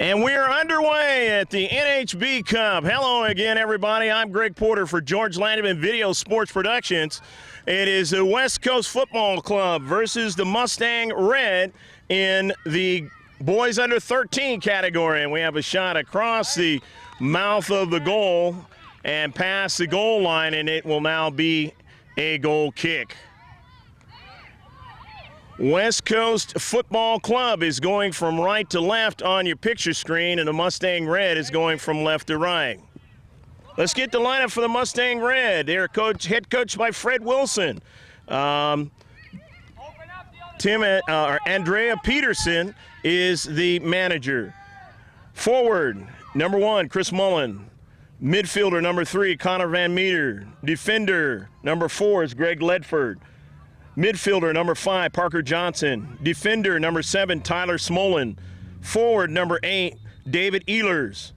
And we are underway at the NHB Cup. Hello again, everybody. I'm Greg Porter for George Landeman Video Sports Productions. It is the West Coast Football Club versus the Mustang Red in the boys under 13 category. And we have a shot across the mouth of the goal and past the goal line, and it will now be a goal kick. West Coast Football Club is going from right to left on your picture screen, and the Mustang Red is going from left to right. Let's get the lineup for the Mustang Red. They're head coached by Fred Wilson. Andrea Peterson is the manager. Forward, number 1, Chris Mullen. Midfielder, number 3, Connor Van Meter. Defender, number 4 is Greg Ledford. Midfielder, number 5, Parker Johnson. Defender, number 7, Tyler Smolin. Forward, number 8, David Ehlers.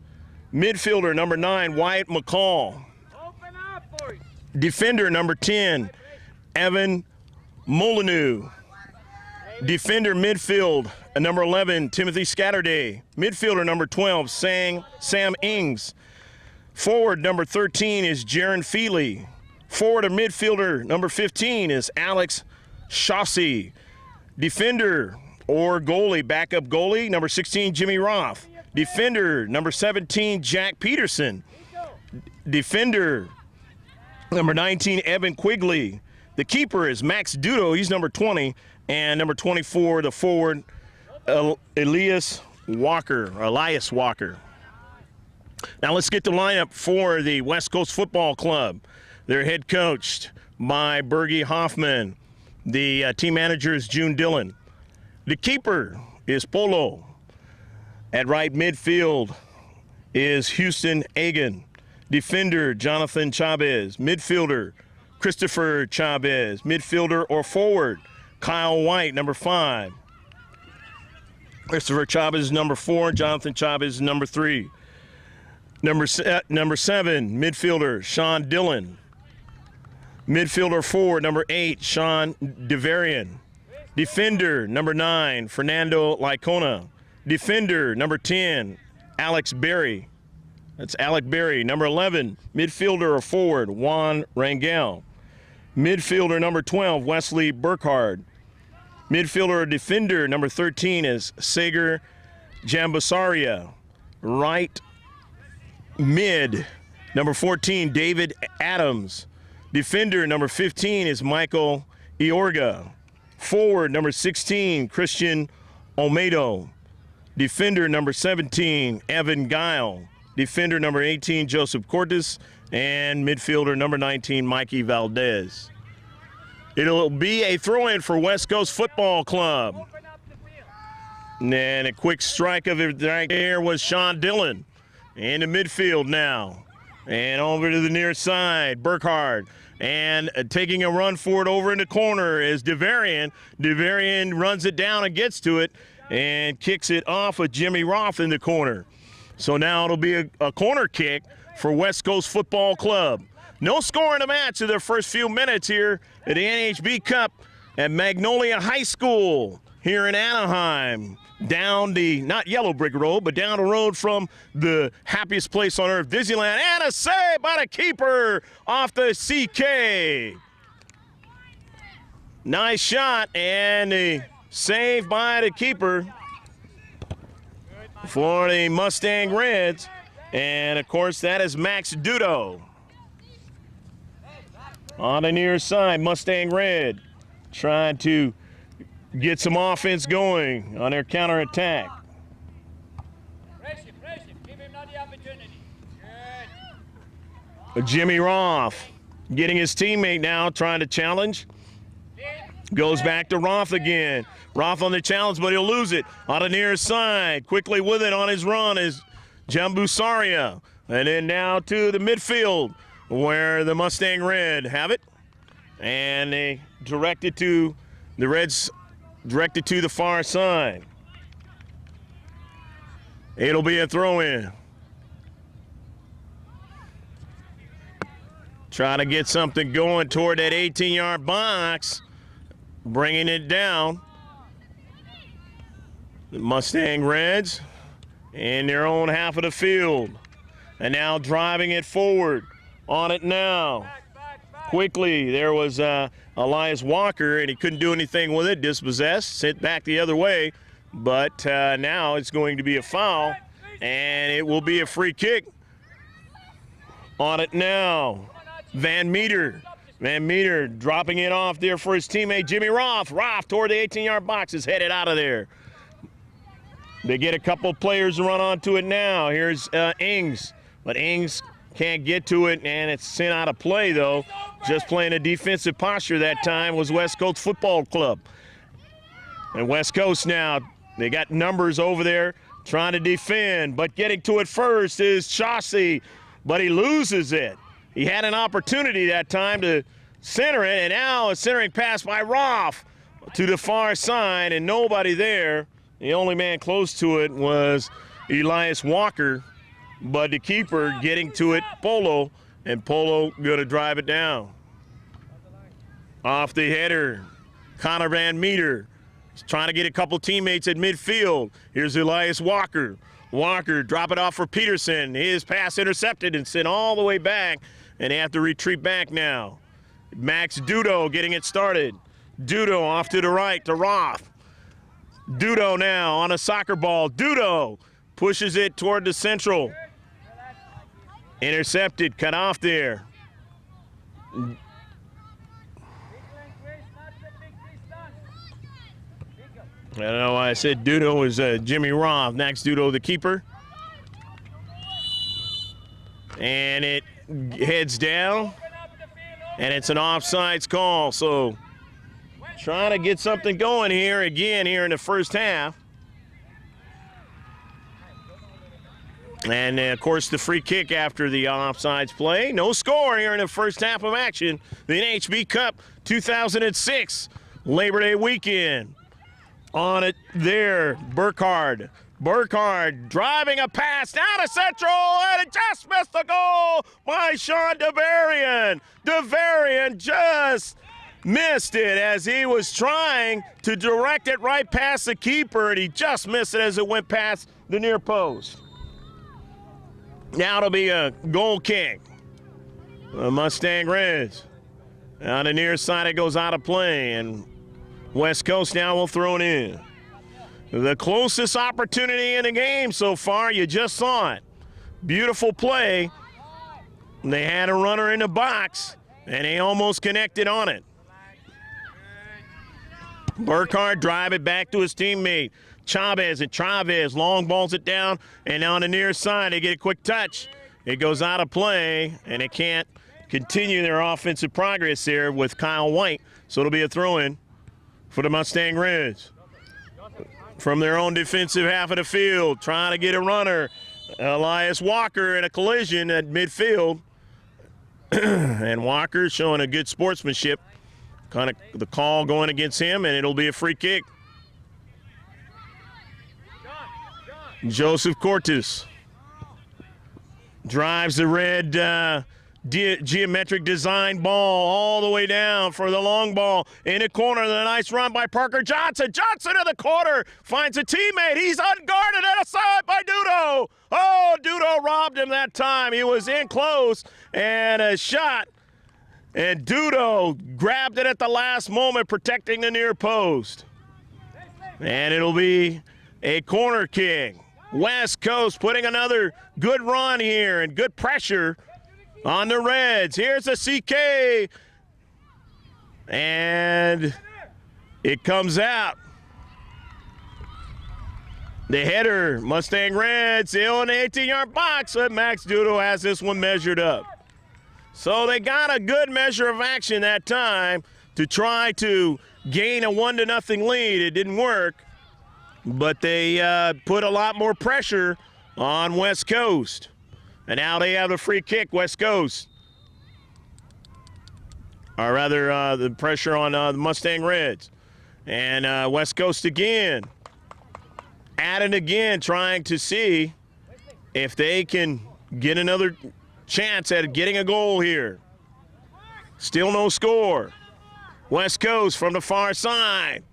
Midfielder, number 9, Wyatt McCall. Open up, boys. Defender, number 10, Evan Molyneux. Defender, midfield, number 11, Timothy Scatterday. Midfielder, number 12, Sam Ings. Forward, number 13 is Jaron Feely. Forward or midfielder, number 15 is Alex Chaussee. Defender or goalie, backup goalie, number 16, Jimmy Roth. Defender, number 17, Jack Peterson. Defender, number 19, Evan Quigley. The keeper is Max Dudo, he's number 20. And number 24, the forward, Elias Walker. Now let's get the lineup for the West Coast Football Club. They're head coached by Bergie Hoffman. The team manager is June Dillon. The keeper is Polo. At right midfield is Houston Agan. Defender, Jonathan Chavez. Midfielder, Christopher Chavez. Midfielder or forward, Kyle White, number 5. Christopher Chavez is number 4. Jonathan Chavez is number 3. Number 7, midfielder, Sean Dillon. Midfielder forward, number 8, Sean DeVarian. Defender, number 9, Fernando Lycona. Defender, number 10, Alex Berry. That's Alec Berry. Number 11, midfielder or forward, Juan Rangel. Midfielder, number 12, Wesley Burkhard. Midfielder or defender, number 13, is Sagar Jambasaria. Right mid, number 14, David Adams. Defender, number 15, is Michael Iorga. Forward, number 16, Christian Olmedo. Defender, number 17, Evan Guile. Defender, number 18, Joseph Cortes. And midfielder, number 19, Mikey Valdez. It'll be a throw-in for West Coast Football Club. And a quick strike of it right there was Sean Dillon. In the midfield now. And over to the near side, Burkhard. And taking a run for it over in the corner is DeVarian. DeVarian runs it down and gets to it and kicks it off of Jimmy Roth in the corner. So now it'll be a corner kick for West Coast Football Club. No score in the match in their first few minutes here at the NHB Cup at Magnolia High School here in Anaheim. Down the, not Yellow Brick Road, but down the road from the happiest place on earth, Disneyland. And a save by the keeper off the CK. Nice shot, and a save by the keeper for the Mustang Reds. And, of course, that is Max Dudo. On the near side, Mustang Red trying to get some offense going on their counterattack. Pressure. Give him another opportunity. Good. Jimmy Roth getting his teammate now, trying to challenge. Goes back to Roth again. Roth on the challenge, but he'll lose it. On the near side, quickly with it on his run is Jambusaria. And then now to the midfield where the Mustang Red have it. And they directed to the Reds. Directed to the far side. It'll be a throw-in. Trying to get something going toward that 18-yard box. Bringing it down. The Mustang Reds in their own half of the field. And now driving it forward. On it now. Quickly, there was Elias Walker, and he couldn't do anything with it. Dispossessed, sent back the other way. But now it's going to be a foul, and it will be a free kick. On it now. Van Meter. Van Meter dropping it off there for his teammate Jimmy Roth. Roth toward the 18-yard box is headed out of there. They get a couple players to run onto it now. Here's Ings, but Ings can't get to it, and it's sent out of play, though. Just playing a defensive posture that time was West Coast Football Club. And West Coast now, they got numbers over there trying to defend, but getting to it first is Chauncey, but he loses it. He had an opportunity that time to center it, and now a centering pass by Roth to the far side, and nobody there. The only man close to it was Elias Walker, but the keeper getting to it, Polo, and Polo going to drive it down. Off the header, Connor Van Meter. He's trying to get a couple teammates at midfield. Here's Elias Walker. Walker drop it off for Peterson. His pass intercepted and sent all the way back, and they have to retreat back now. Max Dudo getting it started. Dudo off to the right to Roth. Dudo now on a soccer ball. Dudo pushes it toward the central. Intercepted, cut off there. I don't know why I said Dudo was Jimmy Roth. Max Dudo, the keeper. And it heads down, and it's an offsides call. So trying to get something going here again here in the first half. And, of course, the free kick after the offsides play. No score here in the first half of action. The NHB Cup 2006 Labor Day weekend. On it there, Burkhardt. Burkhardt driving a pass down to central, and it just missed the goal by Sean DeVarian. DeVarian just missed it as he was trying to direct it right past the keeper, and he just missed it as it went past the near post. Now it'll be a goal kick. The Mustang Reds. On the near side, it goes out of play, and West Coast now will throw it in. The closest opportunity in the game so far, you just saw it. Beautiful play. They had a runner in the box, and they almost connected on it. Burkhardt drive it back to his teammate. Chavez, and Chavez long balls it down, and on the near side, they get a quick touch. It goes out of play, and they can't continue their offensive progress there with Kyle White, so it'll be a throw-in for the Mustang Reds. From their own defensive half of the field, trying to get a runner. Elias Walker in a collision at midfield. And Walker showing a good sportsmanship. Kind of the call going against him, and it'll be a free kick. Joseph Cortes drives the red geometric design ball all the way down for the long ball in the corner. The nice run by Parker Johnson. Johnson in the corner finds a teammate. He's unguarded and aside by Dudo. Oh, Dudo robbed him that time. He was in close and a shot. And Dudo grabbed it at the last moment, protecting the near post. And it'll be a corner kick. West Coast putting another good run here and good pressure on the Reds. Here's a CK. And it comes out. The header, Mustang Reds, still in the 18-yard box, but Max Dudo has this one measured up. So they got a good measure of action that time to try to gain a 1-0 lead. It didn't work, but they put a lot more pressure on West Coast. And now they have the free kick, West Coast. Or rather, the pressure on the Mustang Reds. And West Coast again. At it again, trying to see if they can get another chance at getting a goal here. Still no score. West Coast from the far side.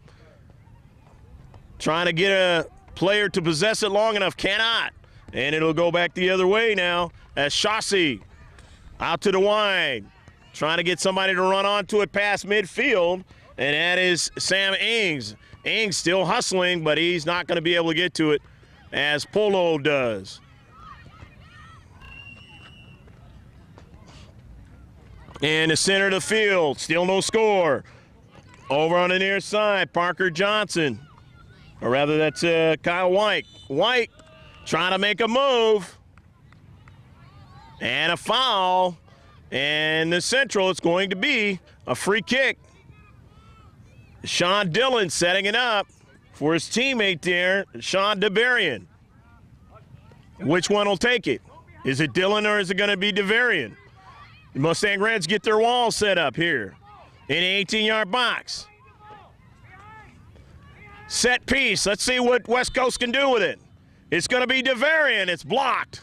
Trying to get a player to possess it long enough, cannot. And it'll go back the other way now as Chaussee out to the wide. Trying to get somebody to run onto it past midfield. And that is Sam Ings. Ings still hustling, but he's not going to be able to get to it as Polo does. In the center of the field, still no score. Over on the near side, Parker Johnson. Or rather, that's Kyle White. White trying to make a move. And a foul. And the central, it's going to be a free kick. Sean Dillon setting it up for his teammate there, Sean DeVarian. Which one will take it? Is it Dillon or is it going to be DeVarian? The Mustang Reds get their wall set up here in the 18-yard box. Set piece. Let's see what West Coast can do with it. It's going to be DeVarian. It's blocked.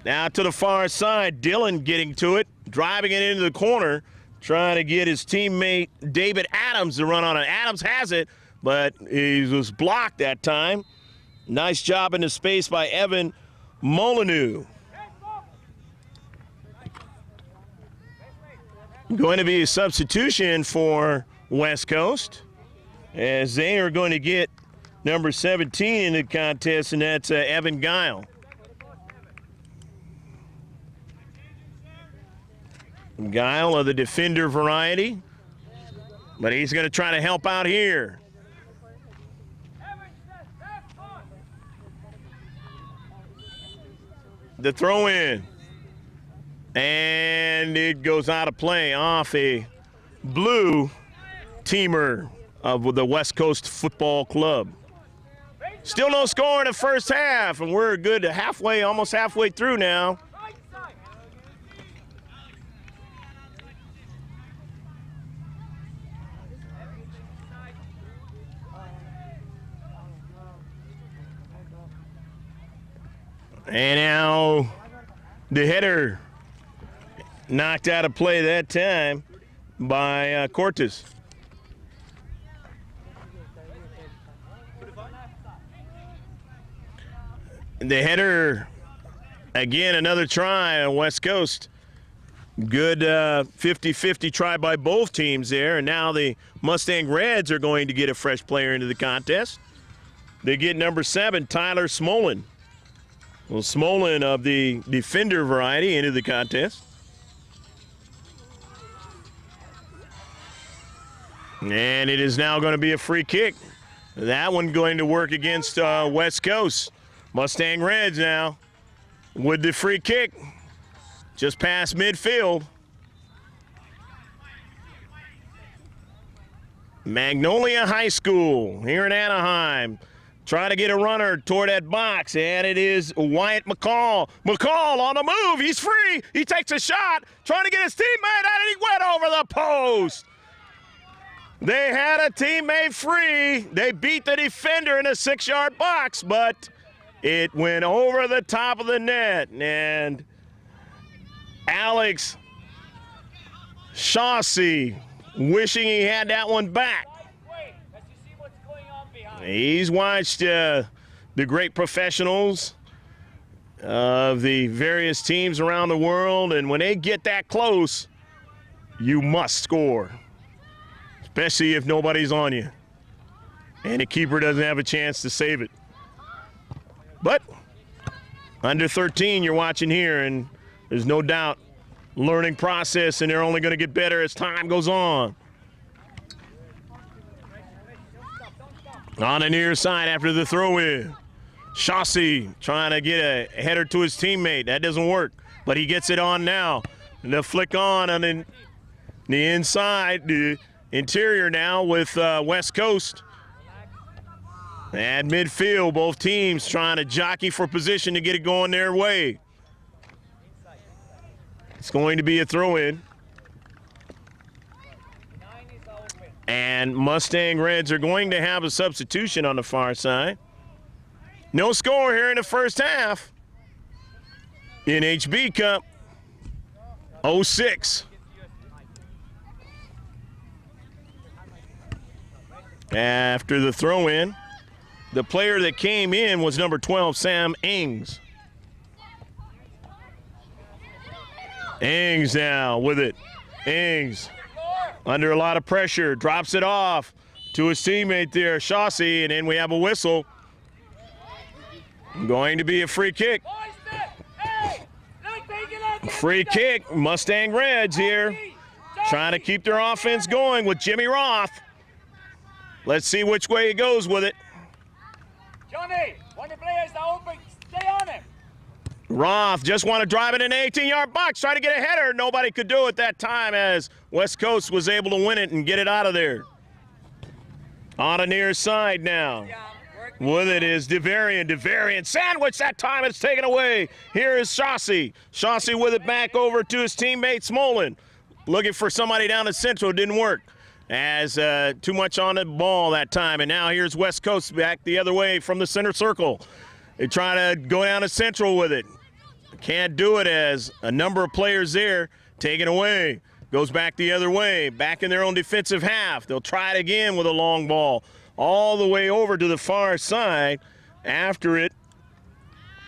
Now to the far side, Dillon getting to it, driving it into the corner, trying to get his teammate David Adams to run on it. Adams has it, but he was blocked that time. Nice job in the space by Evan Molyneux. Going to be a substitution for West Coast as they are going to get number 17 in the contest, and that's Evan Guile. Guile of the defender variety, but he's going to try to help out here. The throw in, and it goes out of play off a blue teamer of the West Coast Football Club. Still no score in the first half, and we're good halfway, almost halfway through now. And now the header knocked out of play that time by Cortez. The header, again, another try on West Coast. Good 50-50 try by both teams there. And now the Mustang Reds are going to get a fresh player into the contest. They get number 7, Tyler Smolin. Well, Smolin of the defender variety into the contest. And it is now going to be a free kick. That one going to work against West Coast. Mustang Reds now with the free kick just past midfield. Magnolia High School here in Anaheim. Trying to get a runner toward that box, and it is Wyatt McCall. McCall on the move. He's free. He takes a shot, trying to get his teammate out, and he went over the post. They had a teammate free. They beat the defender in a 6-yard box, but it went over the top of the net, and Alex Chaussee wishing he had that one back. He's watched the great professionals of the various teams around the world, and when they get that close, you must score, especially if nobody's on you and the keeper doesn't have a chance to save it. But under 13 you're watching here, and there's no doubt learning process, and they're only going to get better as time goes on. On the near side after the throw-in, Chaussee trying to get a header to his teammate. That doesn't work, but he gets it on now. And the flick on the inside, the interior now with West Coast. At midfield, both teams trying to jockey for position to get it going their way. It's going to be a throw-in. And Mustang Reds are going to have a substitution on the far side. No score here in the first half. NHB Cup 06. After the throw-in, The player that came in was number 12, Sam Ings. Ings now with it. Ings under a lot of pressure, drops it off to his teammate there, Chauncey, and then we have a whistle. Going to be a free kick. Free kick, Mustang Reds here, trying to keep their offense going with Jimmy Roth. Let's see which way he goes with it. Johnny, when the players are open, stay on him. Roth just want to drive it in an 18-yard box, try to get a header. Nobody could do it that time as West Coast was able to win it and get it out of there. On the near side now. With it is DeVarian. DeVarian sandwich that time. It's taken away. Here is Chauncey. Chauncey with it back over to his teammate Smolin. Looking for somebody down the central. Didn't work. As too much on the ball that time. And now here's West Coast back the other way from the center circle. They try to go down to central with it. Can't do it as a number of players there taken away. Goes back the other way. Back in their own defensive half. They'll try it again with a long ball. All the way over to the far side. After it,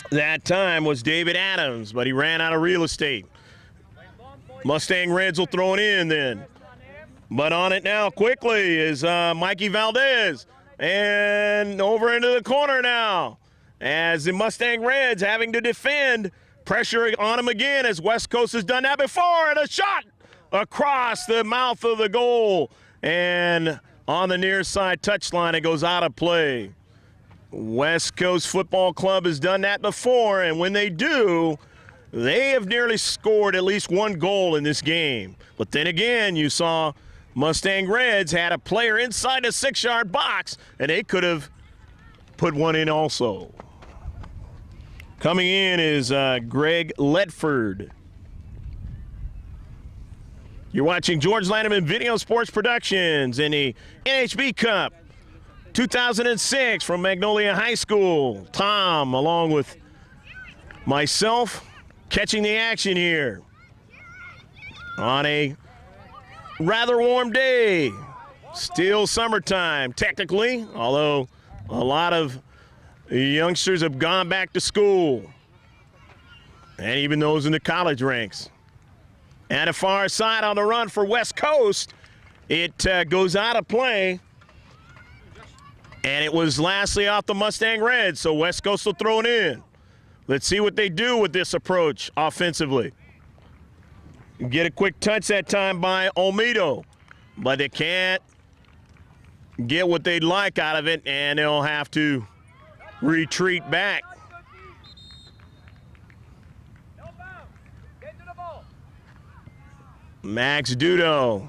that time was David Adams, but he ran out of real estate. Mustang Reds will throw it in then. But on it now quickly is Mikey Valdez. And over into the corner now as the Mustang Reds having to defend. Pressure on him again as West Coast has done that before. And a shot across the mouth of the goal. And on the near side touchline, it goes out of play. West Coast Football Club has done that before, and when they do, they have nearly scored at least one goal in this game. But then again, you saw Mustang Reds had a player inside the 6-yard box, and they could have put one in also. Coming in is Greg Ledford. You're watching George Lanneman Video Sports Productions in the NHB Cup 2006 from Magnolia High School. Tom, along with myself, catching the action here on a rather warm day. Still summertime, technically, although a lot of youngsters have gone back to school, and even those in the college ranks. And a far side on the run for West Coast. It goes out of play. And it was lastly off the Mustang Reds, so West Coast will throw it in. Let's see what they do with this approach offensively. Get a quick touch that time by Olmedo, but they can't get what they'd like out of it, and they'll have to retreat back. Max Dudo.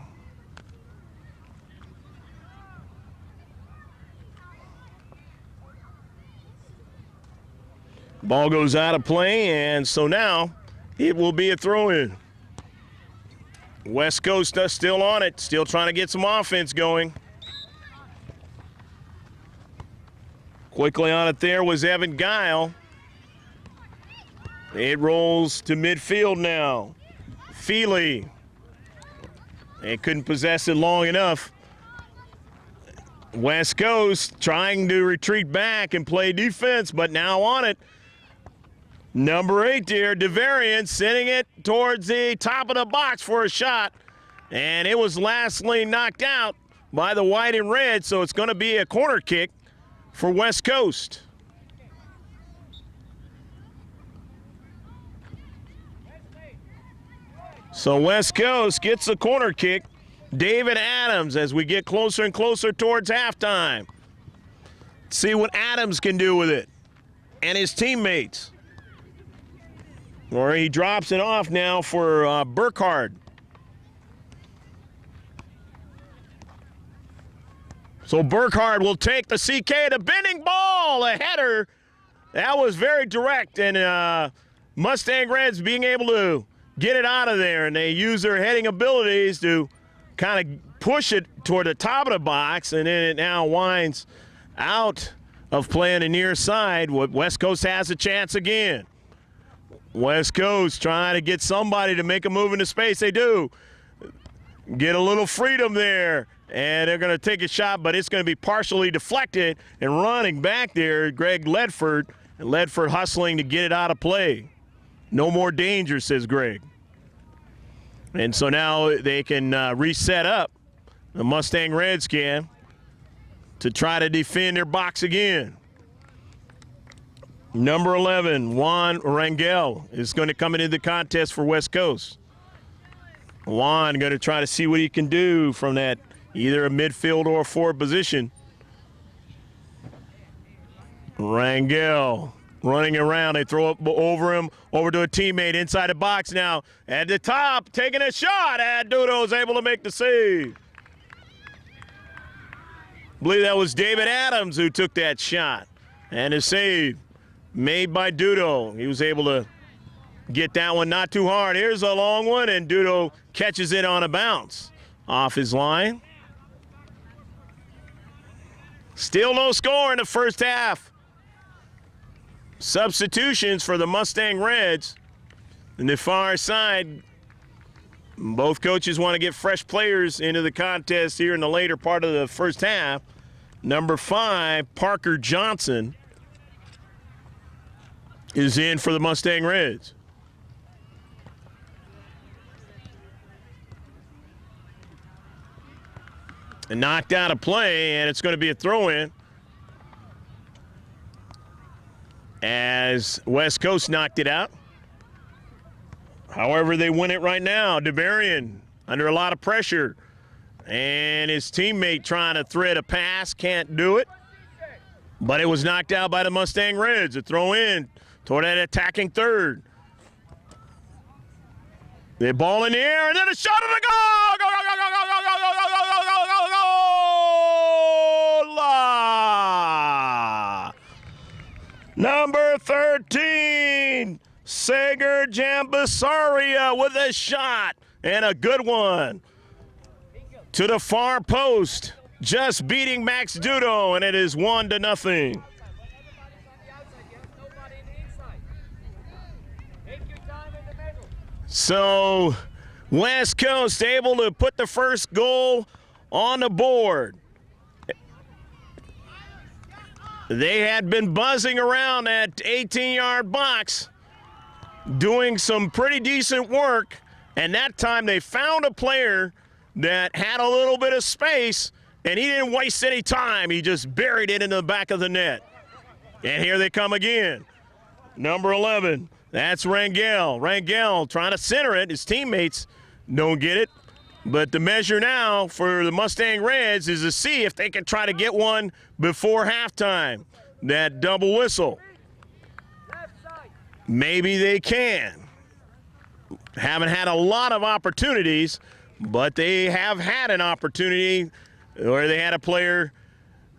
Ball goes out of play, and so now it will be a throw-in. West Coast still on it, still trying to get some offense going. Quickly on it there was Evan Guile. It rolls to midfield now. Feely. They couldn't possess it long enough. West Coast trying to retreat back and play defense, but now on it. Number 8 there, DeVarian, sending it towards the top of the box for a shot. And it was lastly knocked out by the white and red, so it's going to be a corner kick for West Coast. So West Coast gets the corner kick. David Adams as we get closer and closer towards halftime. See what Adams can do with it and his teammates. Or he drops it off now for Burkhardt. So Burkhardt will take the CK, the bending ball, a header. That was very direct, and Mustang Reds being able to get it out of there, and they use their heading abilities to kind of push it toward the top of the box, and then it now winds out of play on the near side. West Coast has a chance again. West Coast trying to get somebody to make a move into space. They do. Get a little freedom there and they're going to take a shot, but it's going to be partially deflected, and running back there, Greg Ledford, and Ledford hustling to get it out of play. No more danger, says Greg. And so now they can reset up, the Mustang Reds can, to try to defend their box again. Number 11, Juan Rangel, is going to come into the contest for West Coast. Juan going to try to see what he can do from that either a midfield or a forward position. Rangel running around. They throw it over him, over to a teammate inside the box now. At the top, taking a shot. And Dudo's able to make the save. I believe that was David Adams who took that shot. And a save made by Dudo. He was able to get that one not too hard. Here's a long one, and Dudo catches it on a bounce off his line. Still no score in the first half. Substitutions for the Mustang Reds. On the far side, both coaches want to get fresh players into the contest here in the later part of the first half. Number 5, Parker Johnson, is in for the Mustang Reds. And knocked out of play, and it's going to be a throw-in as West Coast knocked it out. However, they win it right now. DeBarian under a lot of pressure, and his teammate trying to thread a pass, can't do it. But it was knocked out by the Mustang Reds. A throw-in toward that attacking third. The ball in the air, and then a shot at the goal! Go, go, go, go, go, go, go, go, go, go, go, go, go, la! Number 13, Sager Jambasaria with a shot, and a good one to the far post, just beating Max Dudo, and it is 1-0. So West Coast able to put the first goal on the board. They had been buzzing around that 18-yard box, doing some pretty decent work, and that time they found a player that had a little bit of space, and he didn't waste any time. He just buried it in the back of the net. And here they come again. Number 11. That's Rangel. Rangel trying to center it. His teammates don't get it. But the measure now for the Mustang Reds is to see if they can try to get one before halftime. That double whistle. Maybe they can. Haven't had a lot of opportunities, but they have had an opportunity where they had a player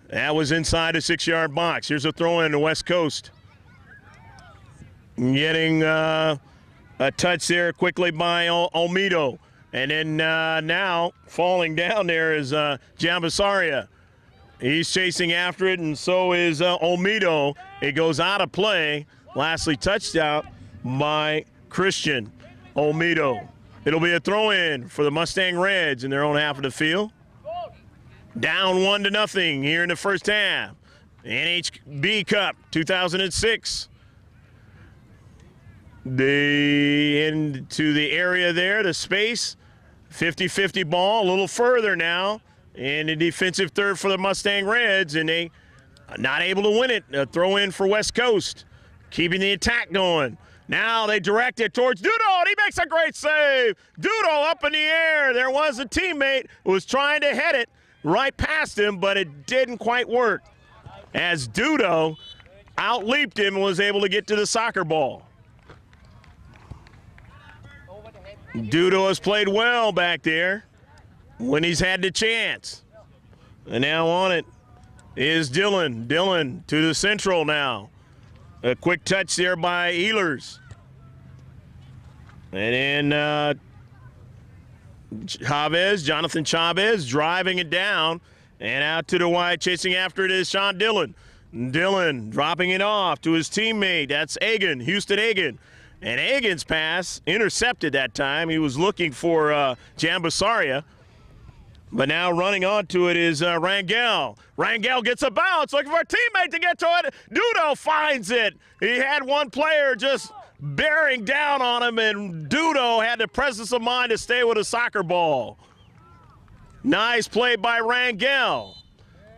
that was inside the 6-yard box. Here's a throw in to West Coast. Getting a touch there quickly by Olmedo. And then now falling down there is Jambasaria. He's chasing after it, and so is Olmedo. It goes out of play. Lastly touched out by Christian Olmedo. It'll be a throw-in for the Mustang Reds in their own half of the field. Down 1-0 here in the first half. NHB Cup 2006. Into the area there, the space, 50-50 ball, a little further now, and a defensive third for the Mustang Reds, and they are not able to win it. A throw in for West Coast, keeping the attack going. Now they direct it towards Dudo, and he makes a great save. Dudo up in the air. There was a teammate who was trying to head it right past him, but it didn't quite work, as Dudo outleaped him and was able to get to the soccer ball. Dudo has played well back there when he's had the chance. And now on it is Dillon. Dillon to the central now. A quick touch there by Ehlers. And then Jonathan Chavez driving it down. And out to the wide, chasing after it is Sean Dillon. Dillon dropping it off to his teammate. That's Egan, Houston Egan. And Egan's pass intercepted that time. He was looking for Jambasaria. But now running onto it is Rangel. Rangel gets a bounce, looking for a teammate to get to it. Dudo finds it. He had one player just bearing down on him, and Dudo had the presence of mind to stay with a soccer ball. Nice play by Rangel.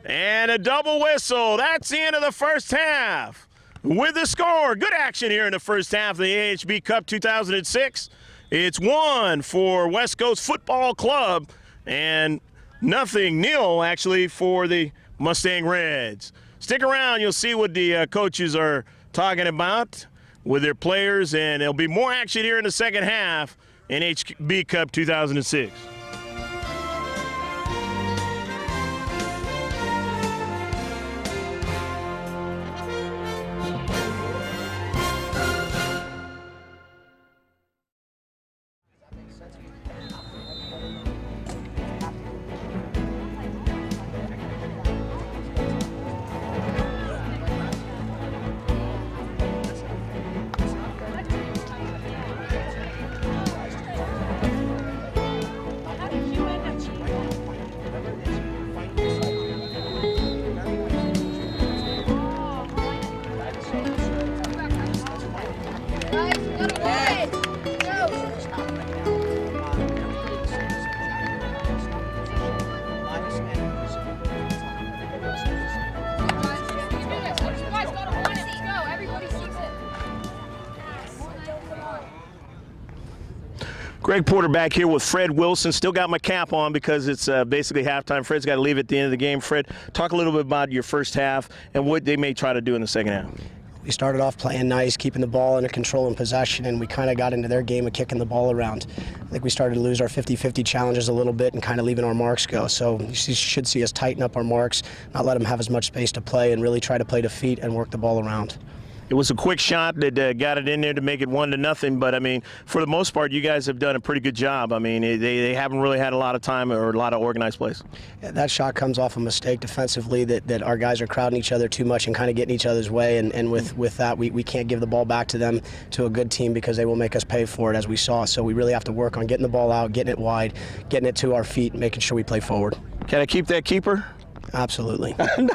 And a double whistle. That's the end of the first half. With the score, good action here in the first half of the AHB Cup 2006. It's 1 for West Coast Football Club and 0 actually for the Mustang Reds. Stick around, you'll see what the coaches are talking about with their players, and there'll be more action here in the second half in HB Cup 2006. Greg Porter back here with Fred Wilson. Still got my cap on because it's basically halftime. Fred's got to leave at the end of the game. Fred, talk a little bit about your first half and what they may try to do in the second half. We started off playing nice, keeping the ball under control and possession, and we kind of got into their game of kicking the ball around. I think we started to lose our 50-50 challenges a little bit and kind of leaving our marks go. So you should see us tighten up our marks, not let them have as much space to play, and really try to play to feet and work the ball around. It was a quick shot that got it in there to make it 1-0, but I mean, for the most part, you guys have done a pretty good job. I mean, they haven't really had a lot of time or a lot of organized plays. Yeah, that shot comes off a mistake defensively that our guys are crowding each other too much and kind of getting each other's way, and with that, we can't give the ball back to them, to a good team, because they will make us pay for it, as we saw. So we really have to work on getting the ball out, getting it wide, getting it to our feet, making sure we play forward. Can I keep that keeper? Absolutely. No,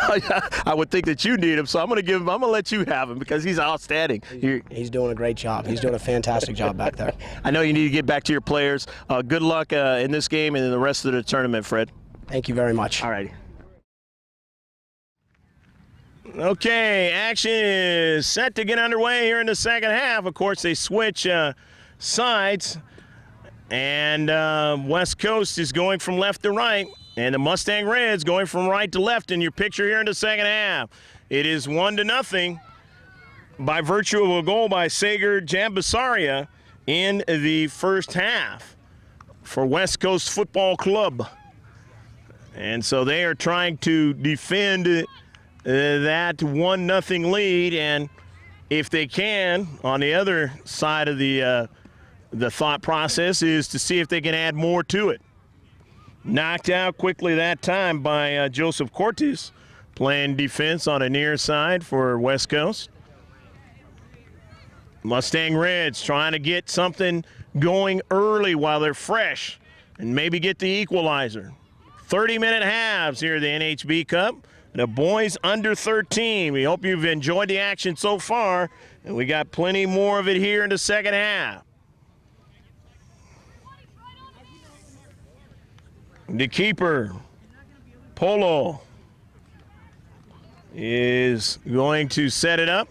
I would think that you need him, so I'm going to let you have him because he's outstanding. He's doing a great job. He's doing a fantastic job back there. I know you need to get back to your players. Good luck in this game and in the rest of the tournament, Fred. Thank you very much. All righty. Okay, action is set to get underway here in the second half. Of course, they switch sides, and West Coast is going from left to right. And the Mustang Reds going from right to left in your picture here in the second half. It is 1-0 by virtue of a goal by Sagar Jambasaria in the first half for West Coast Football Club. And so they are trying to defend that 1-0 lead, and if they can, on the other side of the thought process is to see if they can add more to it. Knocked out quickly that time by Joseph Cortes, playing defense on the near side for West Coast. Mustang Reds trying to get something going early while they're fresh and maybe get the equalizer. 30-minute halves here at the NHB Cup. The boys under 13. We hope you've enjoyed the action so far, and we got plenty more of it here in the second half. The keeper, Polo, is going to set it up,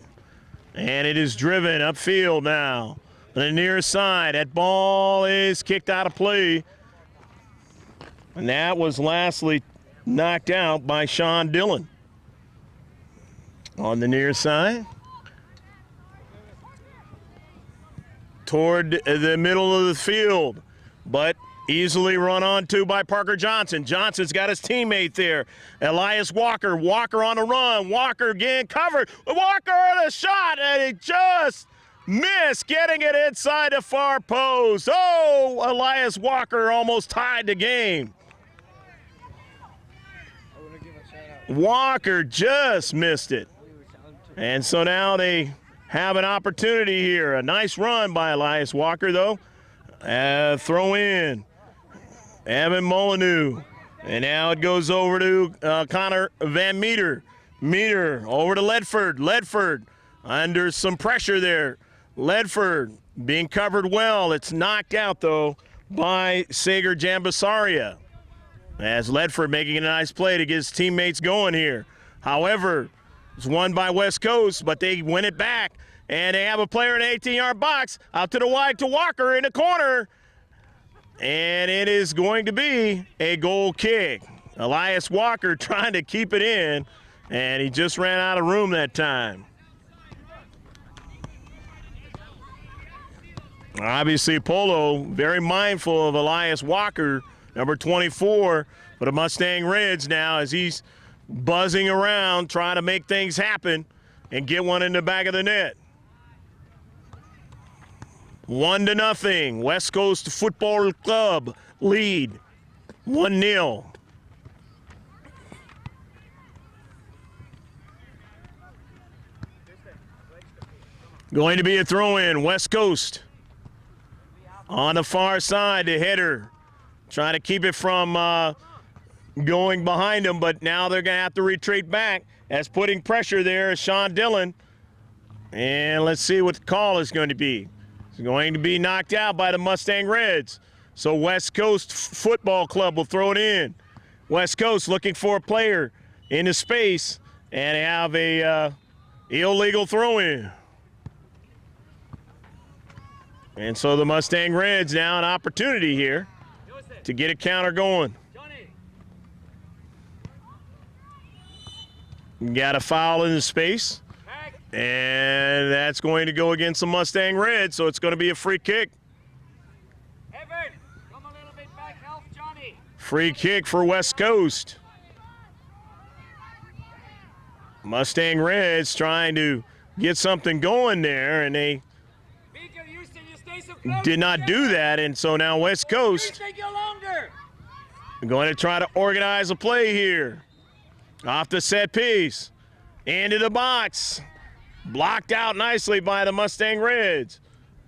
and it is driven upfield now. On the near side, that ball is kicked out of play, and that was lastly knocked out by Sean Dillon. On the near side, toward the middle of the field, but easily run onto by Parker Johnson. Johnson's got his teammate there, Elias Walker. Walker on the run. Walker again covered. Walker on a shot, and he just missed getting it inside the far post. Oh, Elias Walker almost tied the game. Walker just missed it. And so now they have an opportunity here. A nice run by Elias Walker, though. Throw in. Evan Molyneux And now it goes over to Connor Van Meter. Meter over to Ledford. Ledford under some pressure there. Ledford being covered well. It's knocked out, though, by Sager Jambasaria. As Ledford making a nice play to get his teammates going here. However, it's won by West Coast, but they win it back. And they have a player in the 18-yard box. Out to the wide to Walker in the corner. And it is going to be a goal kick. Elias Walker trying to keep it in, and he just ran out of room that time. Obviously, Polo very mindful of Elias Walker, number 24, for the Mustang Reds now as he's buzzing around trying to make things happen and get one in the back of the net. 1-0, West Coast Football Club lead, 1-0. Going to be a throw-in, West Coast. On the far side, the header. Trying to keep it from going behind them, but now they're going to have to retreat back as putting pressure there is Sean Dillon. And let's see what the call is going to be. It's going to be knocked out by the Mustang Reds. So West Coast Football Club will throw it in. West Coast looking for a player into space and have a illegal throw-in. And so the Mustang Reds now an opportunity here to get a counter going. Got a foul in the space. And that's going to go against the Mustang Reds, so it's going to be a free kick. Evan, come a little bit back, help Johnny. Free kick for West Coast. Mustang Reds trying to get something going there, and they did not do that, and so now West Coast going to try to organize a play here. Off the set piece, into the box. Blocked out nicely by the Mustang Reds.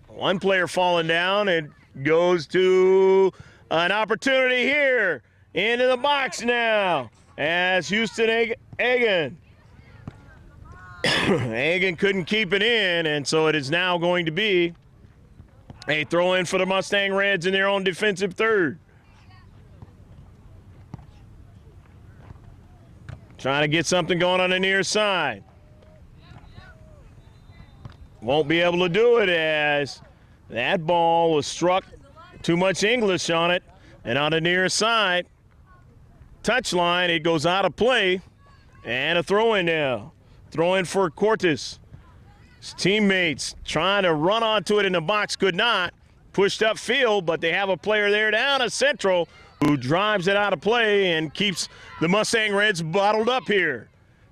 One player falling down, and goes to an opportunity here. Into the box now as Houston Egan. Egan couldn't keep it in, and so it is now going to be a throw-in for the Mustang Reds in their own defensive third. Trying to get something going on the near side. Won't be able to do it as that ball was struck. Too much English on it. And on the near side, touchline, it goes out of play. And a throw-in now. Throw-in for Cortis. His teammates trying to run onto it in the box, could not. Pushed upfield, but they have a player there down at Central who drives it out of play and keeps the Mustang Reds bottled up here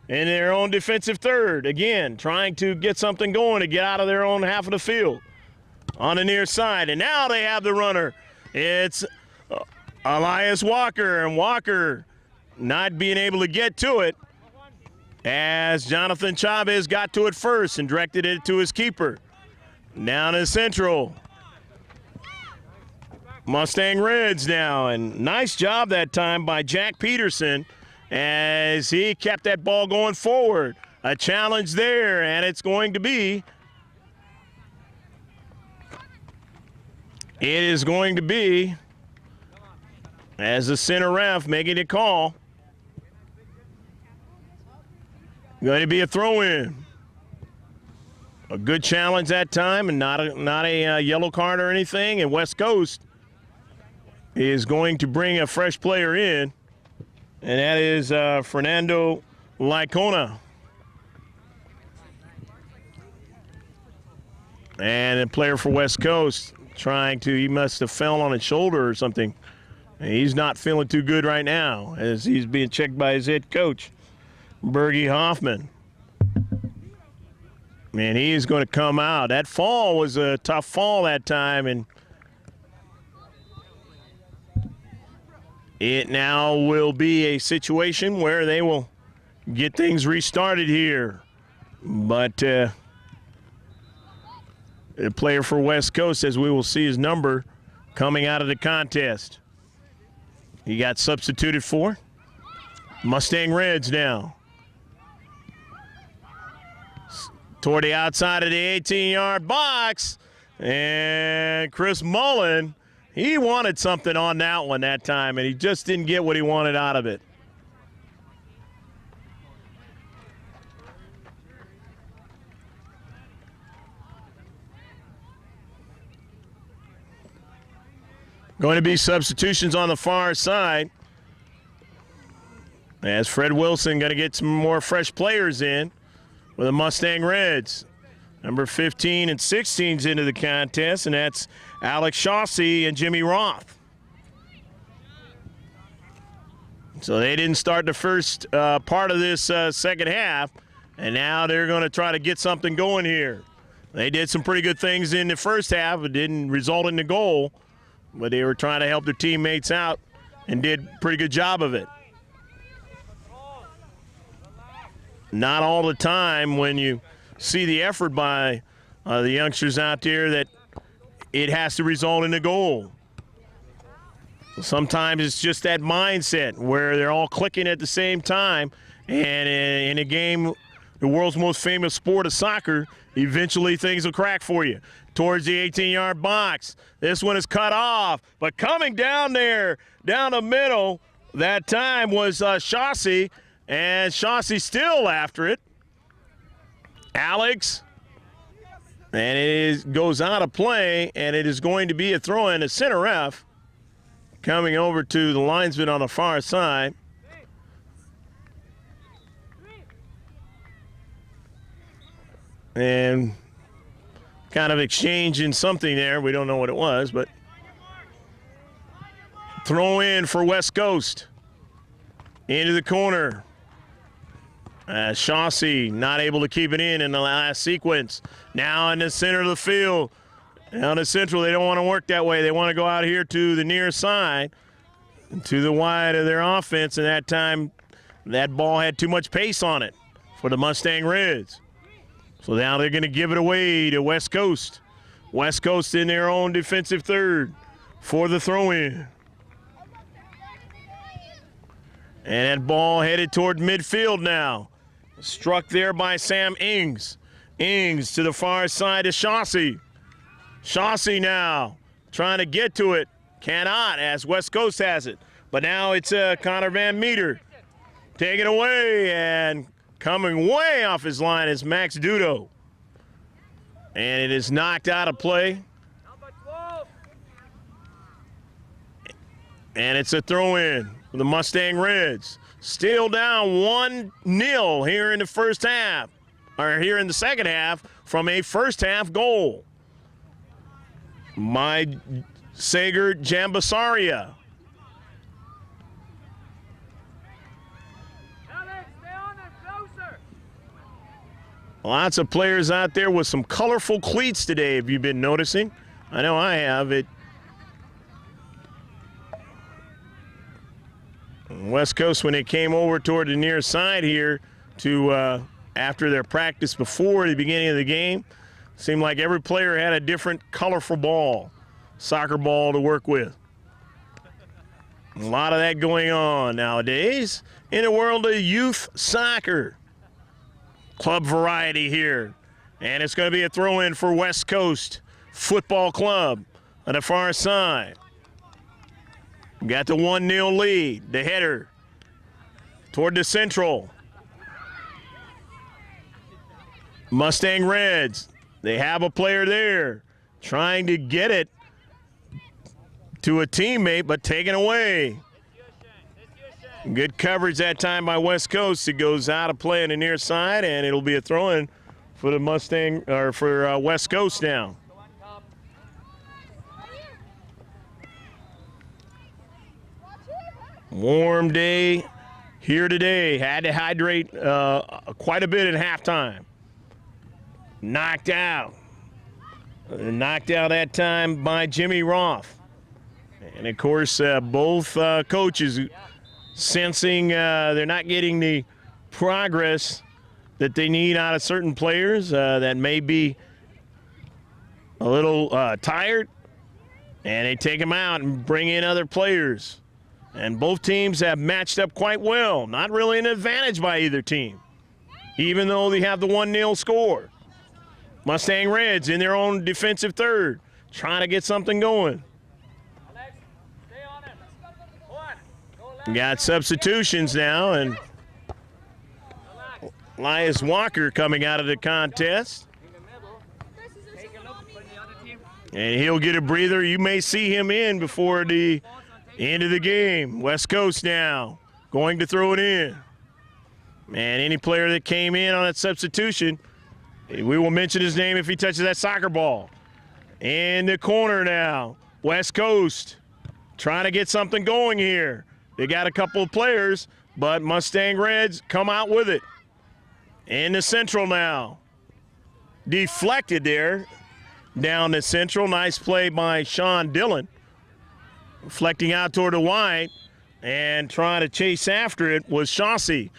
in their own defensive third. Again, trying to get something going to get out of their own half of the field on the near side. And now they have the runner. It's Elias Walker, and Walker not being able to get to it as Jonathan Chavez got to it first and directed it to his keeper. Down to Central. Mustang Reds now, and nice job that time by Jack Peterson as he kept that ball going forward. A challenge there, and it's going to be, as the center ref making a call, going to be a throw-in. A good challenge that time, and not a yellow card or anything, and West Coast is going to bring a fresh player in, and that is Fernando Lycona. And a player for West Coast he must have fell on his shoulder or something. And he's not feeling too good right now as he's being checked by his head coach, Bergie Hoffman. Man, he is going to come out. That fall was a tough fall that time, and it now will be a situation where they will get things restarted here. But a player for West Coast, as we will see his number coming out of the contest. He got substituted for. Mustang Reds now. Toward the outside of the 18-yard box. And Chris Mullen, he wanted something on that one that time, and he just didn't get what he wanted out of it. Going to be substitutions on the far side. As Fred Wilson going to get some more fresh players in with the Mustang Reds. Number 15 and 16's into the contest, and that's Alex Chauncey and Jimmy Roth. So they didn't start the first part of this second half, and now they're going to try to get something going here. They did some pretty good things in the first half. It didn't result in the goal, but they were trying to help their teammates out and did a pretty good job of it. Not all the time when you see the effort by the youngsters out there that it has to result in a goal. Sometimes it's just that mindset where they're all clicking at the same time, and in a game, the world's most famous sport of soccer, eventually things will crack for you. Towards the 18-yard box. This one is cut off, but coming down there, down the middle, that time was Chauncey, and Chauncey still after it. Alex, and it goes out of play, and it is going to be a throw-in to center ref. Coming over to the linesman on the far side. And kind of exchanging something there. We don't know what it was, but throw in for West Coast. Into the corner. Chauncey not able to keep it in the last sequence. Now in the center of the field. Down to Central, they don't want to work that way. They want to go out here to the near side, to the wide of their offense, and that time that ball had too much pace on it for the Mustang Reds. So now they're going to give it away to West Coast. West Coast in their own defensive third for the throw-in. And that ball headed toward midfield now. Struck there by Sam Ings. Ings to the far side to Chauncey. Chauncey now trying to get to it. Cannot, as West Coast has it. But now it's Connor Van Meter. Take it away, and coming way off his line is Max Dudo. And it is knocked out of play. And it's a throw-in for the Mustang Reds. Still down 1-0 here in the first half, or here in the second half, from a first half goal. My Sager Jambasaria. Lots of players out there with some colorful cleats today, have you been noticing? I know I have. West Coast, when they came over toward the near side here to after their practice before the beginning of the game, seemed like every player had a different colorful ball, soccer ball to work with. A lot of that going on nowadays in the world of youth soccer. Club variety here. And it's going to be a throw-in for West Coast Football Club on the far side. Got the 1-0 lead. The header toward the Central. Mustang Reds. They have a player there trying to get it to a teammate, but taken away. Good coverage that time by West Coast. It goes out of play on the near side, and it'll be a throw-in for the Mustang, or for West Coast now. Warm day here today. Had to hydrate quite a bit at halftime. Knocked out. Knocked out that time by Jimmy Roth. And, of course, both coaches sensing they're not getting the progress that they need out of certain players that may be a little tired. And they take them out and bring in other players. And both teams have matched up quite well. Not really an advantage by either team, even though they have the 1-0 score. Mustang Reds in their own defensive third, trying to get something going. We got substitutions now, and Elias Walker coming out of the contest. And he'll get a breather. You may see him in before the end of the game. West Coast now going to throw it in. Man, any player that came in on that substitution, we will mention his name if he touches that soccer ball. In the corner now, West Coast trying to get something going here. They got a couple of players, but Mustang Reds come out with it. In the central now. Deflected there down the central. Nice play by Sean Dillon. Reflecting out toward the wide and trying to chase after it was Chauncey.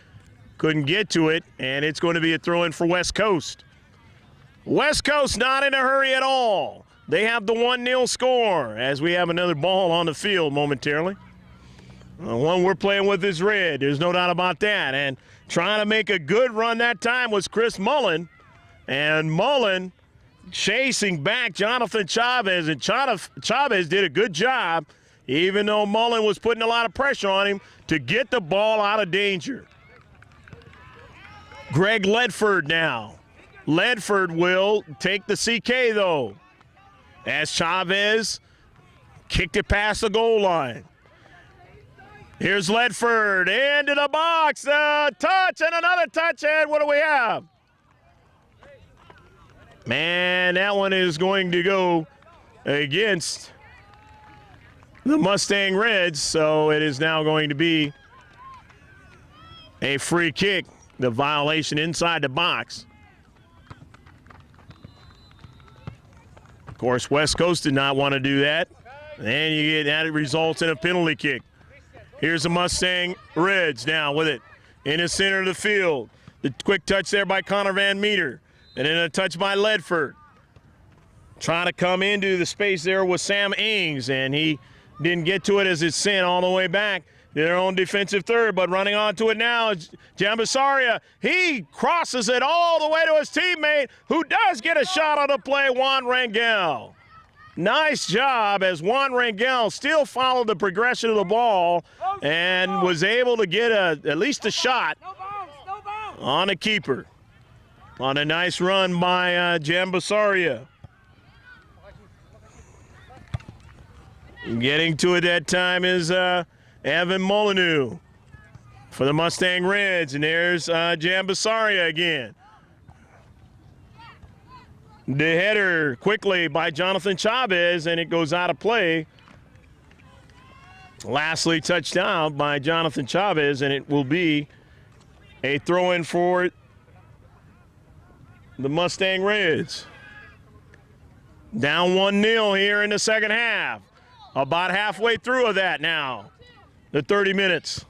Couldn't get to it, and it's going to be a throw-in for West Coast. West Coast not in a hurry at all. They have the 1-0 score as we have another ball on the field momentarily. The one we're playing with is red. There's no doubt about that. And trying to make a good run that time was Chris Mullen. And Mullen chasing back Jonathan Chavez. And Chavez did a good job, even though Mullen was putting a lot of pressure on him to get the ball out of danger. Greg Ledford now. Ledford will take the CK, though, as Chavez kicked it past the goal line. Here's Ledford into the box, touch and another touch, and what do we have? Man, that one is going to go against the Mustang Reds, so it is now going to be a free kick, the violation inside the box. Of course, West Coast did not want to do that, and you get that, it results in a penalty kick. Here's the Mustang Reds now with it in the center of the field. The quick touch there by Connor Van Meter. And then a touch by Ledford. Trying to come into the space there with Sam Ings, and he didn't get to it as it's sent all the way back. Their own defensive third, but running onto it now is Jambasaria. He crosses it all the way to his teammate, who does get a shot on the play, Juan Rangel. Nice job as Juan Rangel still followed the progression of the ball and was able to get at least a shot on a keeper. On a nice run by Jambasaria. Getting to it that time is Evan Molyneux for the Mustang Reds, and there's Jambasaria again. The header quickly by Jonathan Chavez, and it goes out of play. Lastly, touched out by Jonathan Chavez, and it will be a throw-in for the Mustang Reds. Down 1-0 here in the second half. About halfway through of that now, the 30 minutes.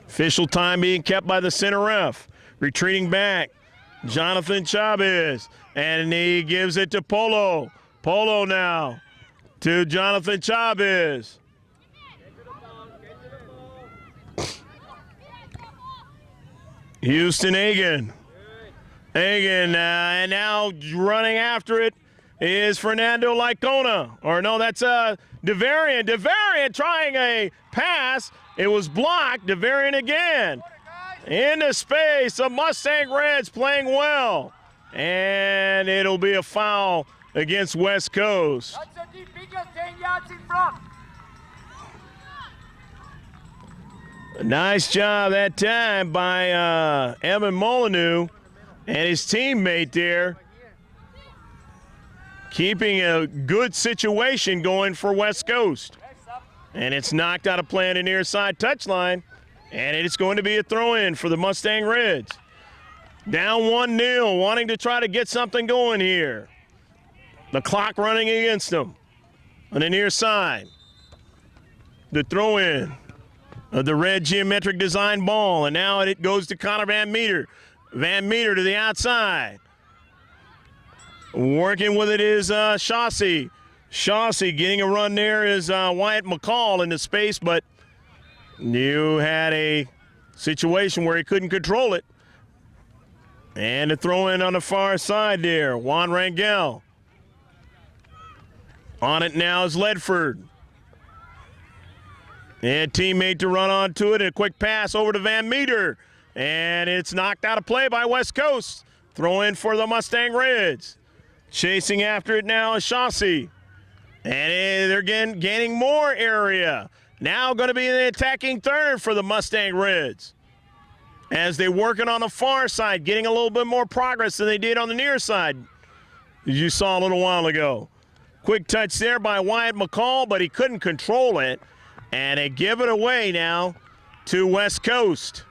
Official time being kept by the center ref. Retreating back, Jonathan Chavez, and he gives it to Polo. Polo now to Jonathan Chavez. Houston Egan. And now running after it is Fernando Licona. Or no, that's DeVarian. DeVarian trying a pass. It was blocked. DeVarian again. Into space. The Mustang Reds playing well. And it'll be a foul against West Coast. That's a deep figure, 10 yards in front. Nice job that time by Evan Molyneux and his teammate there, keeping a good situation going for West Coast. And it's knocked out of play on the near side touchline, and it's going to be a throw-in for the Mustang Reds. Down 1-0, wanting to try to get something going here. The clock running against them on the near side. The throw-in of the red geometric design ball, and now it goes to Connor Van Meter. Van Meter to the outside. Working with it is Chauncey. Chauncey getting a run there is Wyatt McCall into space, but you had a situation where he couldn't control it. And a throw in on the far side there, Juan Rangel. On it now is Ledford. And teammate to run onto it, and a quick pass over to Van Meter. And it's knocked out of play by West Coast. Throw in for the Mustang Reds. Chasing after it now is Chauncey. And they're gaining more area. Now going to be the attacking third for the Mustang Reds. As they're working on the far side, getting a little bit more progress than they did on the near side, as you saw a little while ago. Quick touch there by Wyatt McCall, but he couldn't control it. And they give it away now to West Coast.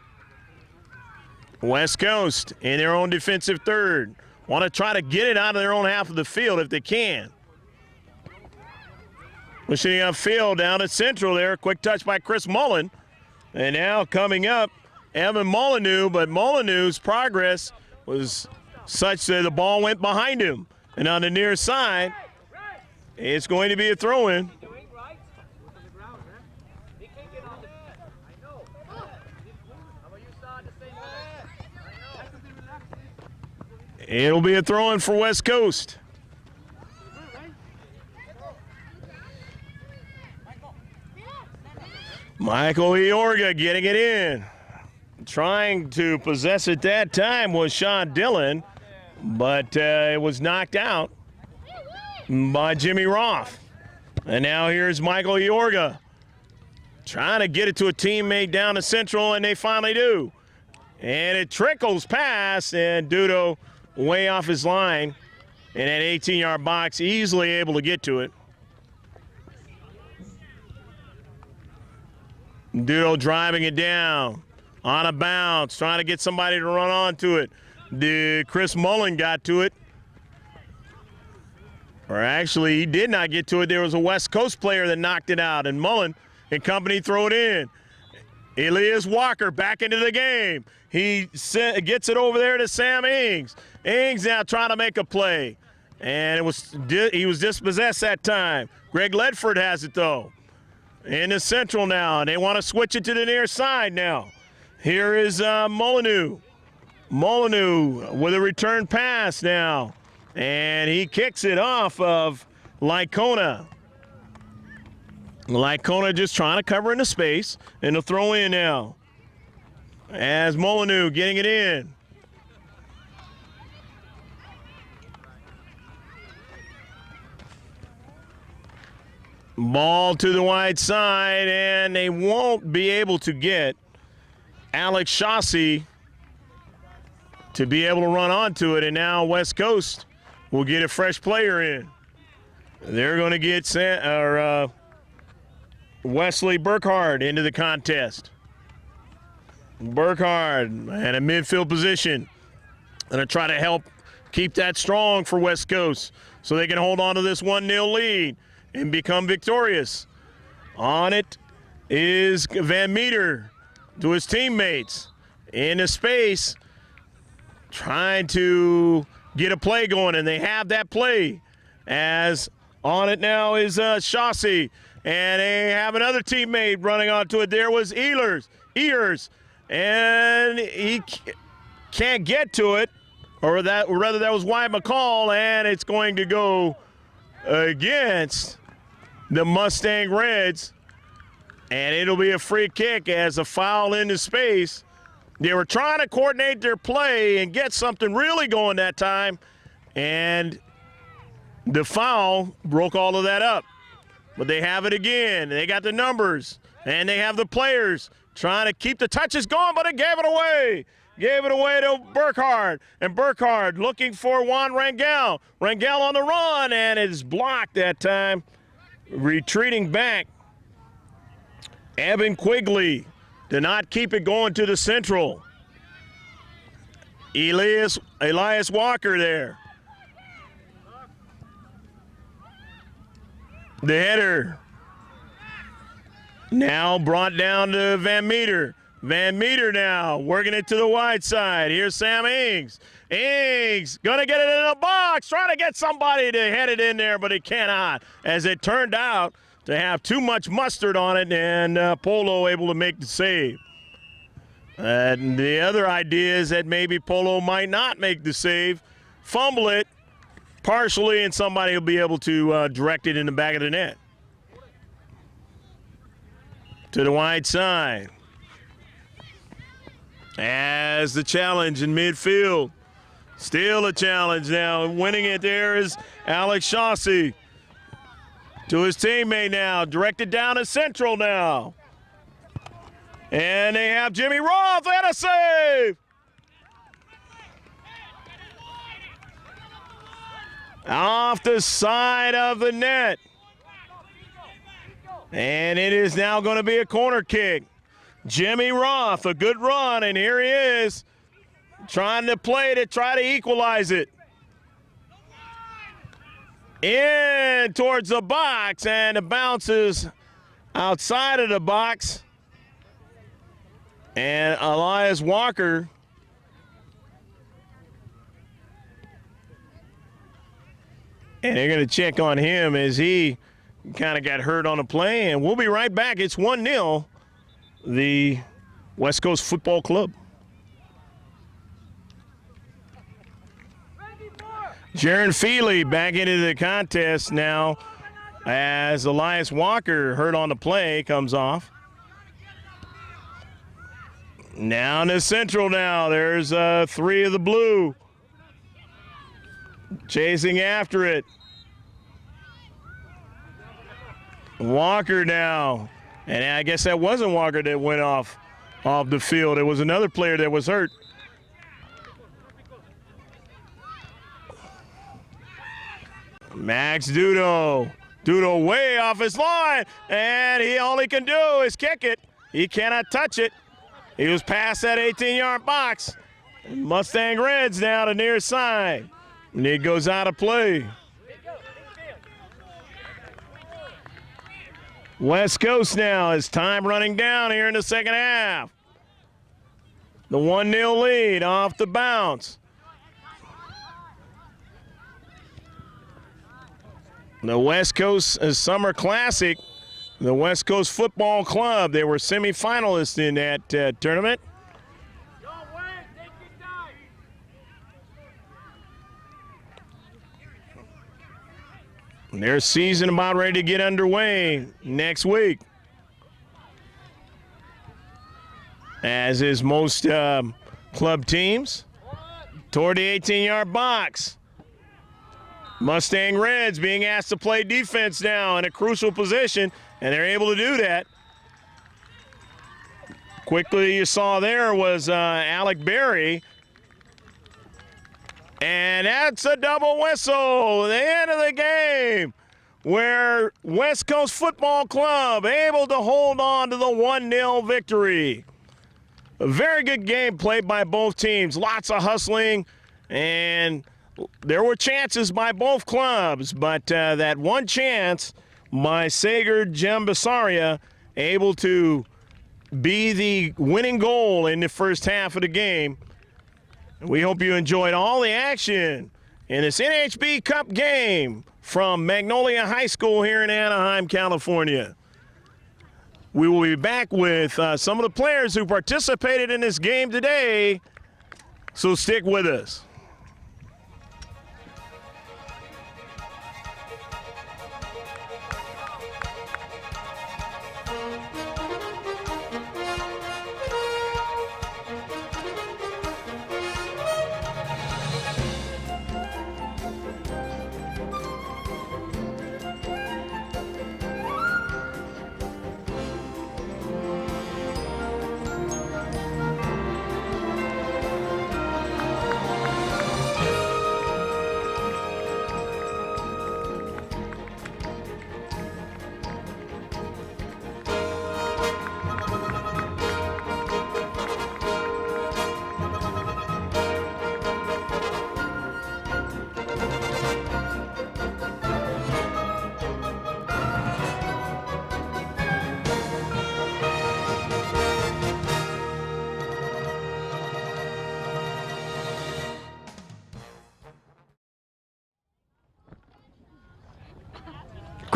West Coast in their own defensive third. Want to try to get it out of their own half of the field if they can. Pushing upfield down at Central there. Quick touch by Chris Mullen. And now coming up, Evan Molyneux, but Molyneux's progress was such that the ball went behind him. And on the near side, it's going to be a throw-in. It'll be a throw-in for West Coast. Michael Iorga getting it in. Trying to possess it that time was Sean Dillon, but it was knocked out by Jimmy Roth. And now here's Michael Iorga trying to get it to a teammate down to Central, and they finally do. And it trickles past, and Dudo way off his line in that 18-yard box, easily able to get to it. Dudo driving it down on a bounce, trying to get somebody to run onto it. Chris Mullen got to it. Or actually, he did not get to it. There was a West Coast player that knocked it out, and Mullen and company throw it in. Elias Walker back into the game. He gets it over there to Sam Ings. Ings now trying to make a play. And he was dispossessed that time. Greg Ledford has it, though. In the Central now, and they want to switch it to the near side now. Here is Molyneux. Molyneux with a return pass now. And he kicks it off of Lycona. Lycona just trying to cover into space, and they'll throw in now. As Molyneux getting it in. Ball to the wide side, and they won't be able to get Alex Chauncey to be able to run onto it, and now West Coast will get a fresh player in. They're going to get Wesley Burkhardt into the contest. Burkhardt in a midfield position. Going to try to help keep that strong for West Coast so they can hold on to this 1-0 lead and become victorious. On it is Van Meter to his teammates. Into space, trying to get a play going, and they have that play. As on it now is Chauncey, and they have another teammate running onto it. There was Ears, and he can't get to it, or rather that was Wyatt McCall, and it's going to go against the Mustang Reds, and it'll be a free kick as a foul into space. They were trying to coordinate their play and get something really going that time, and the foul broke all of that up. But they have it again. They got the numbers, and they have the players trying to keep the touches going, but it gave it away. Gave it away to Burkhardt, and Burkhardt looking for Juan Rangel. Rangel on the run, and it is blocked that time. Retreating back, Evan Quigley did not keep it going to the Central. Elias Walker there. The header now brought down to Van Meter. Van Meter now working it to the wide side. Here's Sam Ings. Ings going to get it in the box, trying to get somebody to head it in there, but he cannot, as it turned out to have too much mustard on it, and Polo able to make the save. And the other idea is that maybe Polo might not make the save, fumble it partially, and somebody will be able to direct it in the back of the net. To the wide side. As the challenge in midfield. Still a challenge now. Winning it there is Alex Chauncey. To his teammate now. Directed down to Central now. And they have Jimmy Roth and a save. Off the side of the net. And it is now going to be a corner kick. Jimmy Roth, a good run, and here he is trying to play to try to equalize it. In towards the box, and it bounces outside of the box. And Elias Walker and they're going to check on him as he kind of got hurt on the play, and we'll be right back. It's 1-0, the West Coast Football Club. Jaron Feely back into the contest now as Elias Walker, hurt on the play, comes off. Now to Central now. There's 3 of the blue. Chasing after it. Walker now. And I guess that wasn't Walker that went off the field. It was another player that was hurt. Max Dudo. Dudo way off his line. And all he can do is kick it. He cannot touch it. He was past that 18-yard box. Mustang Reds now to near side. And it goes out of play. West Coast now is time running down here in the second half. The 1-0 lead off the bounce. The West Coast Summer Classic, the West Coast Football Club, they were semifinalists in that tournament. Their season about ready to get underway next week. As is most club teams. Toward the 18-yard box. Mustang Reds being asked to play defense now in a crucial position, and they're able to do that. Quickly you saw there was Alec Berry. And that's a double whistle, the end of the game, where West Coast Football Club able to hold on to the 1-0 victory. A very good game played by both teams, lots of hustling, and there were chances by both clubs, but that one chance by Sager Jambasaria able to be the winning goal in the first half of the game. We hope you enjoyed all the action in this NHB Cup game from Magnolia High School here in Anaheim, California. We will be back with some of the players who participated in this game today, so stick with us.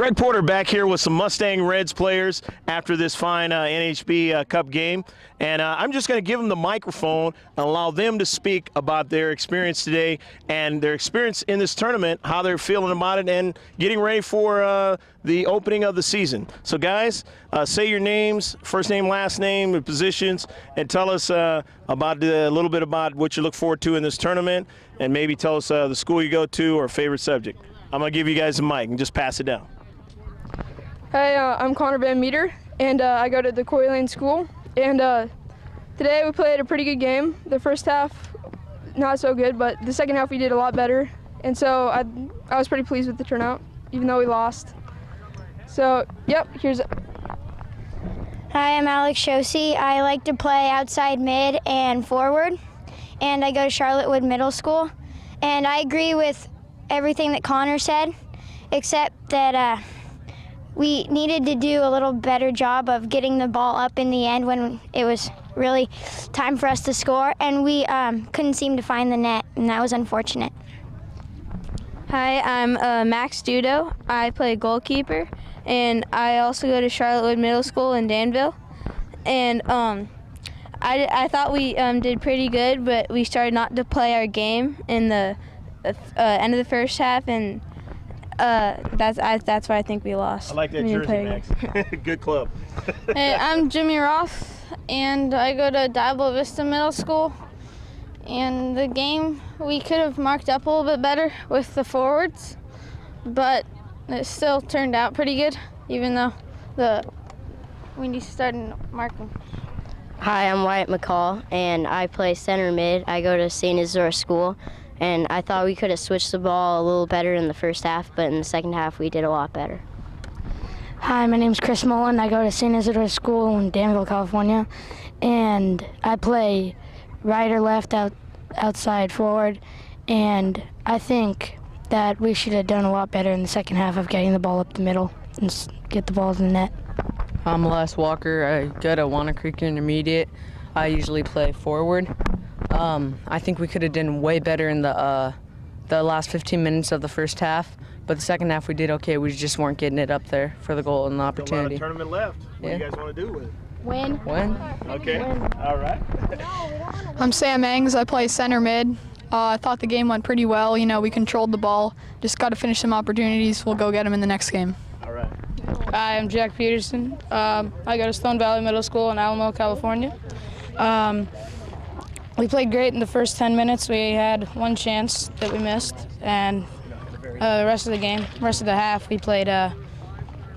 Greg Porter back here with some Mustang Reds players after this fine NHB Cup game. And I'm just going to give them the microphone and allow them to speak about their experience today and their experience in this tournament, how they're feeling about it, and getting ready for the opening of the season. So, guys, say your names, first name, last name, the positions, and tell us about a little bit about what you look forward to in this tournament, and maybe tell us the school you go to or favorite subject. I'm going to give you guys a mic and just pass it down. Hey, I'm Connor Van Meter, and I go to the Coy Lane School. And today we played a pretty good game. The first half, not so good, but the second half we did a lot better. And so I was pretty pleased with the turnout, even though we lost. So, yep, here's it. Hi, I'm Alex Shosi. I like to play outside mid and forward, and I go to Charlottewood Middle School. And I agree with everything that Connor said, except that we needed to do a little better job of getting the ball up in the end when it was really time for us to score, and we couldn't seem to find the net, and that was unfortunate. Hi, I'm Max Dudo. I play goalkeeper, and I also go to Charlottewood Middle School in Danville. And I thought we did pretty good, but we started not to play our game in the end of the first half, and that's why I think we lost. I like that jersey, Max. Good club. Hey, I'm Jimmy Roth, and I go to Diablo Vista Middle School. And the game, we could have marked up a little bit better with the forwards, but it still turned out pretty good, even though we need to start marking. Hi, I'm Wyatt McCall, and I play center mid. I go to St. Isidore School. And I thought we could have switched the ball a little better in the first half, but in the second half we did a lot better. Hi, my name's Chris Mullen. I go to St. Isidore School in Danville, California, and I play right or left outside forward, and I think that we should have done a lot better in the second half of getting the ball up the middle and get the ball to the net. I'm Les Walker. I go to Wanna Creek Intermediate. I usually play forward. I think we could have done way better in the last 15 minutes of the first half, but the second half we did okay. We just weren't getting it up there for the goal and the opportunity. Still a lot of tournament left. What do you guys want to do with it? Win. Okay. All right. I'm Sam Engs. I play center mid. I thought the game went pretty well. You know, we controlled the ball. Just got to finish some opportunities. We'll go get them in the next game. All right. Hi, I'm Jack Peterson. I go to Stone Valley Middle School in Alamo, California. We played great in the first 10 minutes. We had one chance that we missed, and the rest of the half, we played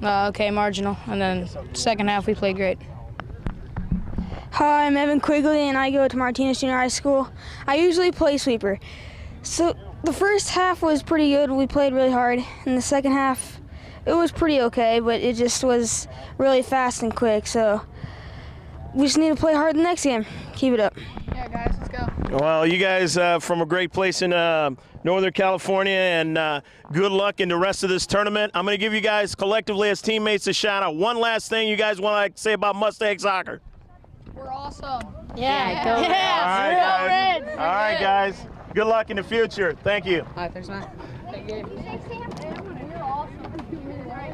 okay, marginal, and then second half we played great. Hi, I'm Evan Quigley, and I go to Martinez Junior High School. I usually play sweeper. So the first half was pretty good. We played really hard. In the second half, it was pretty okay, but it just was really fast and quick. So we just need to play hard the next game. Keep it up. Yeah, guys, let's go. Well, you guys from a great place in Northern California, and good luck in the rest of this tournament. I'm going to give you guys collectively as teammates a shout out. One last thing you guys want to say about Mustang soccer? We're awesome. Yeah, go Reds. All right, guys. All right, guys. Good luck in the future. Thank you. All right, thanks, man.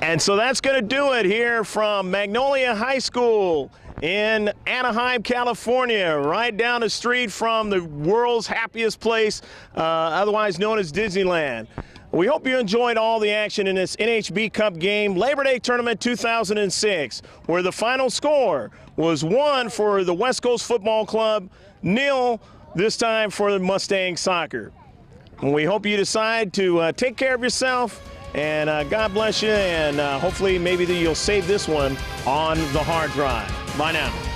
And so that's going to do it here from Magnolia High School in Anaheim, California, right down the street from the world's happiest place, otherwise known as Disneyland. We hope you enjoyed all the action in this NHB Cup game, Labor Day Tournament 2006, where the final score was 1 for the West Coast Football Club, 0 this time for the Mustang Soccer. And we hope you decide to take care of yourself, and God bless you, and hopefully maybe you'll save this one on the hard drive. Bye now.